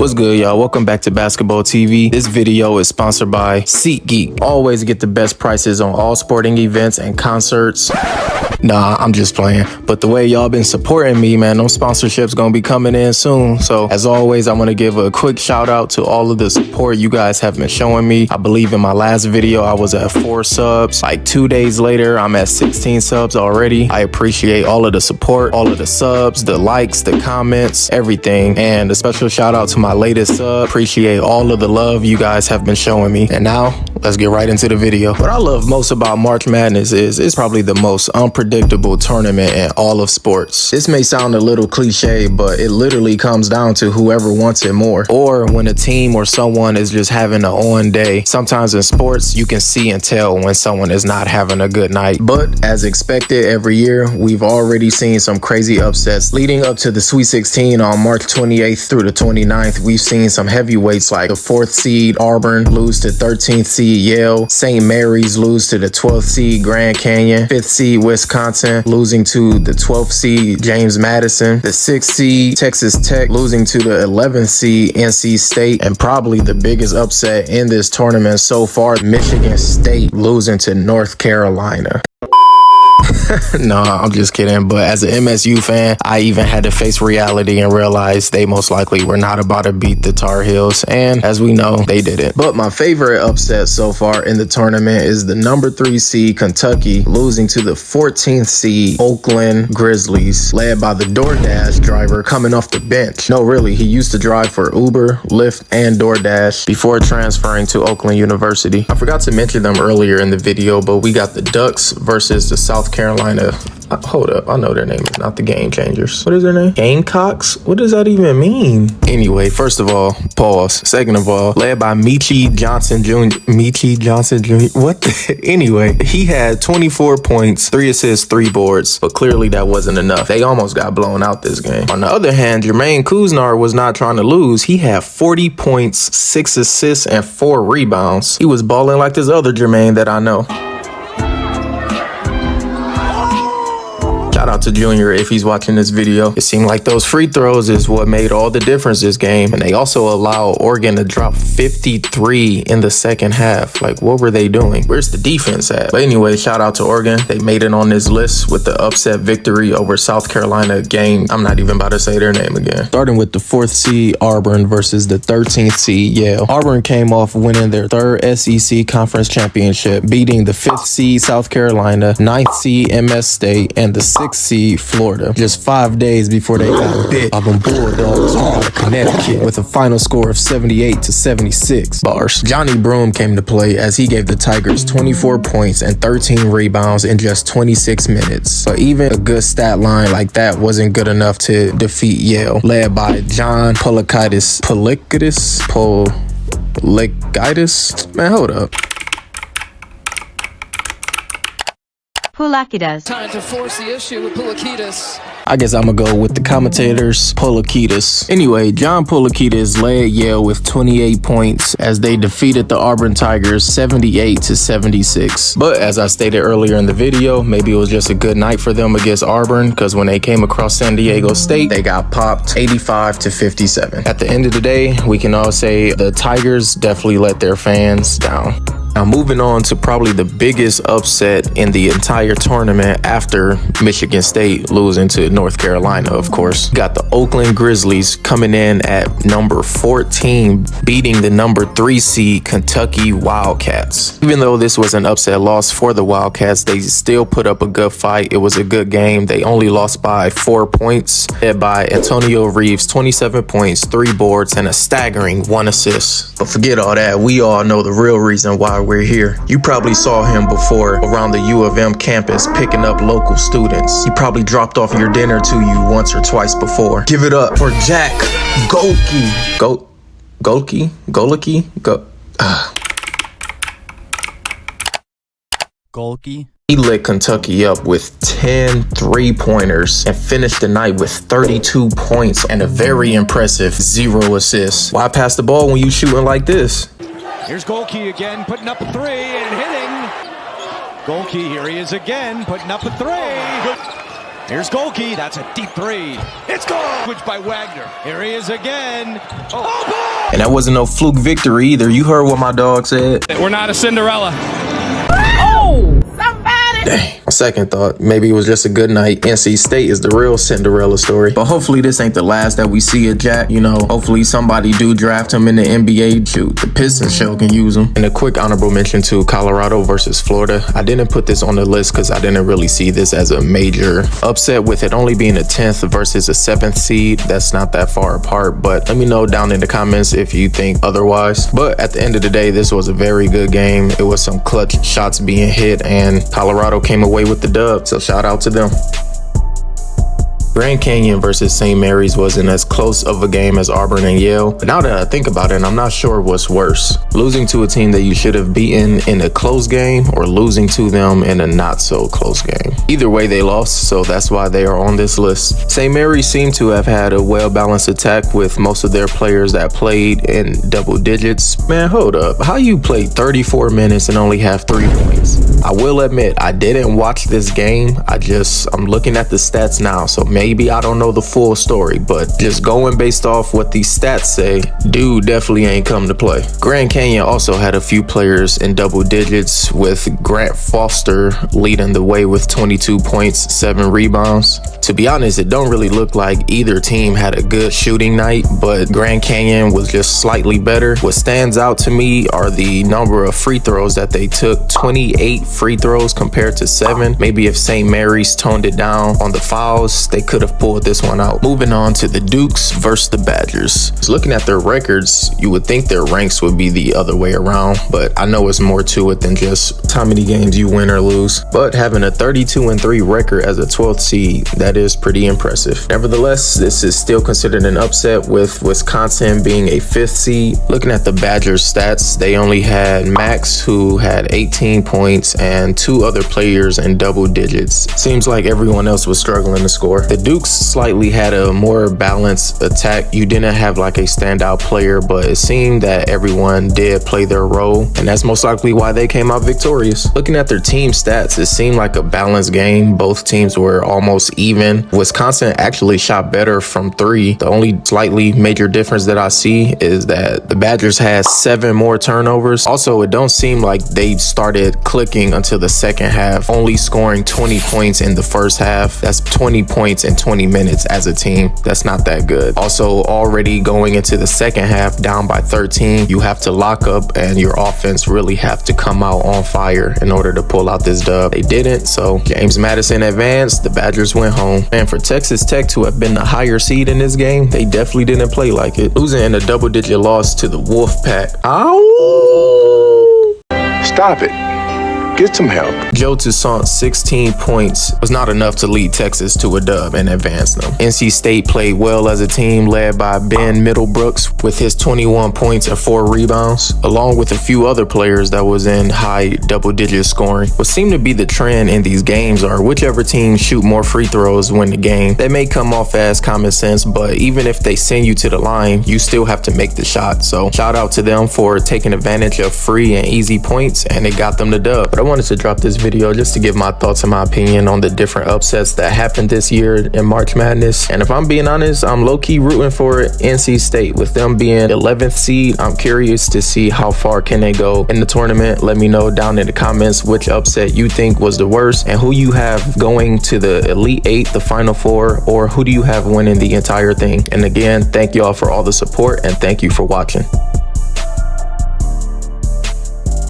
What's good, y'all? Welcome back to Basketball TV. This video is sponsored by SeatGeek. Always get the best prices on all sporting events and concerts. Nah, I'm just playing. But the way y'all been supporting me, man, those sponsorships gonna be coming in soon. So as always, I want to give a quick shout out to all of the support you guys have been showing me. I believe in my last video, I was at 4 subs. Like 2 days later, I'm at 16 subs already. I appreciate all of the support, all of the subs, the likes, the comments, everything. And a special shout out to my latest sub. Appreciate all of the love you guys have been showing me. And now let's get right into the video. What I love most about March Madness is it's probably the most unpredictable tournament in all of sports. This may sound a little cliche, but it literally comes down to whoever wants it more, or when a team or someone is just having an on day. Sometimes in sports you can see and tell when someone is not having a good night. But as expected, every year we've already seen some crazy upsets leading up to the Sweet 16 on March 28th through the 29th. We've seen some heavyweights like the 4th seed Auburn lose to 13th seed Yale, St. Mary's lose to the 12th seed Grand Canyon, 5th seed Wisconsin losing to the 12th seed James Madison, the 6th seed Texas Tech losing to the 11th seed NC State, and probably the biggest upset in this tournament so far, Michigan State losing to North Carolina. No, I'm just kidding. But as an MSU fan, I even had to face reality and realize they most likely were not about to beat the Tar Heels. And as we know, they didn't. But my favorite upset so far in the tournament is the number 3 seed Kentucky losing to the 14th seed Oakland Grizzlies, led by the DoorDash driver coming off the bench. No, really, he used to drive for Uber, Lyft, and DoorDash before transferring to Oakland University. I forgot to mention them earlier in the video, but we got the Ducks versus the South Carolina. Hold up, I know their name is not the Game Changers. What is their name? Gamecocks? What does that even mean? Anyway, first of all, pause. Second of all, led by Meechie Johnson Jr. What the? Anyway, he had 24 points, 3 assists, 3 boards, but clearly that wasn't enough. They almost got blown out this game. On the other hand, Jermaine Kuznar was not trying to lose. He had 40 points, 6 assists, and 4 rebounds. He was balling like this other Jermaine that I know. Shout out to Junior if he's watching this video. It seemed like those free throws is what made all the difference this game. And they also allowed Oregon to drop 53 in the second half. Like, what were they doing? Where's the defense at? But anyway, shout out to Oregon. They made it on this list with the upset victory over South Carolina game. I'm not even about to say their name again. Starting with the 4th seed Auburn versus the 13th seed Yale. Auburn came off winning their 3rd SEC Conference Championship, beating the 5th seed South Carolina, 9th seed MS State, and the 6th seed Florida just 5 days before they got bit by them Bulldogs out of Connecticut with a final score of 78-76. Bars. Johnny Broome came to play as he gave the Tigers 24 points and 13 rebounds in just 26 minutes. But even a good stat line like that wasn't good enough to defeat Yale, led by John Polikitis. Man, hold up. Pulakitas. Time to force the issue with Pulakitas. I guess I'm gonna go with the commentators, Pulakitas. Anyway, John Pulakitas led Yale with 28 points as they defeated the Auburn Tigers 78-76. But as I stated earlier in the video, maybe it was just a good night for them against Auburn, because when they came across San Diego State, they got popped 85-57. At the end of the day, we can all say the Tigers definitely let their fans down. Now moving on to probably the biggest upset in the entire tournament after Michigan State losing to North Carolina, of course. Got the Oakland Grizzlies coming in at number 14, beating the number 3 seed Kentucky Wildcats. Even though this was an upset loss for the Wildcats, they still put up a good fight. It was a good game. They only lost by 4 points, led by Antonio Reeves, 27 points, 3 boards, and a staggering 1 assist. But forget all that. We all know the real reason why we're here. You probably saw him before around the U of M campus picking up local students. He probably dropped off your dinner to you once or twice before. Give it up for Jack Golke. Golke. He lit Kentucky up with 10 3-pointers and finished the night with 32 points and a very impressive 0 assists. Why pass the ball when you shooting like this? Here's Golke again, putting up a 3 and hitting. Golke, here he is again, putting up a 3. Here's Golke. That's a deep three. It's gone. Switch by Wagner. Here he is again. Oh, And that wasn't no fluke victory either. You heard what my dog said. we're not a Cinderella. Dang. On second thought, maybe it was just a good night. NC State is the real Cinderella story. But hopefully this ain't the last that we see of Jack. You know, hopefully somebody do draft him in the NBA. Shoot, the Pistons show can use him. And a quick honorable mention to Colorado versus Florida. I didn't put this on the list because I didn't really see this as a major upset, with it only being a 10th versus a 7th seed. That's not that far apart, but let me know down in the comments if you think otherwise. But at the end of the day, this was a very good game. It was some clutch shots being hit, and Colorado came away with the dub, so shout out to them. Grand Canyon versus St. Mary's wasn't as close of a game as Auburn and Yale, but now that I think about it, I'm not sure what's worse. Losing to a team that you should have beaten in a close game, or losing to them in a not so close game. Either way, they lost, so that's why they are on this list. St. Mary's seemed to have had a well-balanced attack with most of their players that played in double digits. Man, hold up. How you play 34 minutes and only have 3 points? I will admit, I didn't watch this game. I'm looking at the stats now, so maybe I don't know the full story, but just going based off what these stats say, dude definitely ain't come to play. Grand Canyon also had a few players in double digits, with Grant Foster leading the way with 22 points, 7 rebounds. To be honest, it don't really look like either team had a good shooting night, but Grand Canyon was just slightly better. What stands out to me are the number of free throws that they took. 28 free throws compared to 7. Maybe if St. Mary's toned it down on the fouls, they could have pulled this one out. Moving on to the Dukes versus the Badgers. Looking at their records, you would think their ranks would be the other way around, but I know it's more to it than just how many games you win or lose. But having a 32-3 record as a 12th seed, that is pretty impressive. Nevertheless, this is still considered an upset, with Wisconsin being a 5th seed. Looking at the Badgers stats, they only had Max, who had 18 points, and 2 other players in double digits. Seems like everyone else was struggling to score. The Dukes slightly had a more balanced attack. You didn't have like a standout player, but it seemed that everyone did play their role, and that's most likely why they came out victorious. Looking at their team stats, it seemed like a balanced game. Both teams were almost even. Wisconsin actually shot better from 3. The only slightly major difference that I see is that the Badgers had 7 more turnovers. Also, it don't seem like they started clicking until the second half, only scoring 20 points in the first half. That's 20 points in 20 minutes as a team. That's not that good. Also, already going into the second half down by 13, you have to lock up, and your offense really have to come out on fire in order to pull out this dub. They didn't, so James Madison advanced. The Badgers went home. And for Texas Tech to have been the higher seed in this game, they definitely didn't play like it. Losing in a double-digit loss to the Wolfpack. Ow! Stop it. Get some help. Joe Toussaint's 16 points was not enough to lead Texas to a dub and advance them. NC State played well as a team, led by Ben Middlebrooks with his 21 points and 4 rebounds, along with a few other players that was in high double-digit scoring. What seemed to be the trend in these games are whichever team shoot more free throws win the game. That may come off as common sense, but even if they send you to the line, you still have to make the shot. So shout out to them for taking advantage of free and easy points, and it got them the dub. But I wanted to drop this video just to give my thoughts and my opinion on the different upsets that happened this year in March Madness. And if I'm being honest, I'm low-key rooting for NC State. With them being 11th seed, I'm curious to see how far can they go in the tournament. Let me know down in the comments which upset you think was the worst, and who you have going to the Elite 8, the Final 4, or who do you have winning the entire thing. And again, thank y'all for all the support, and thank you for watching.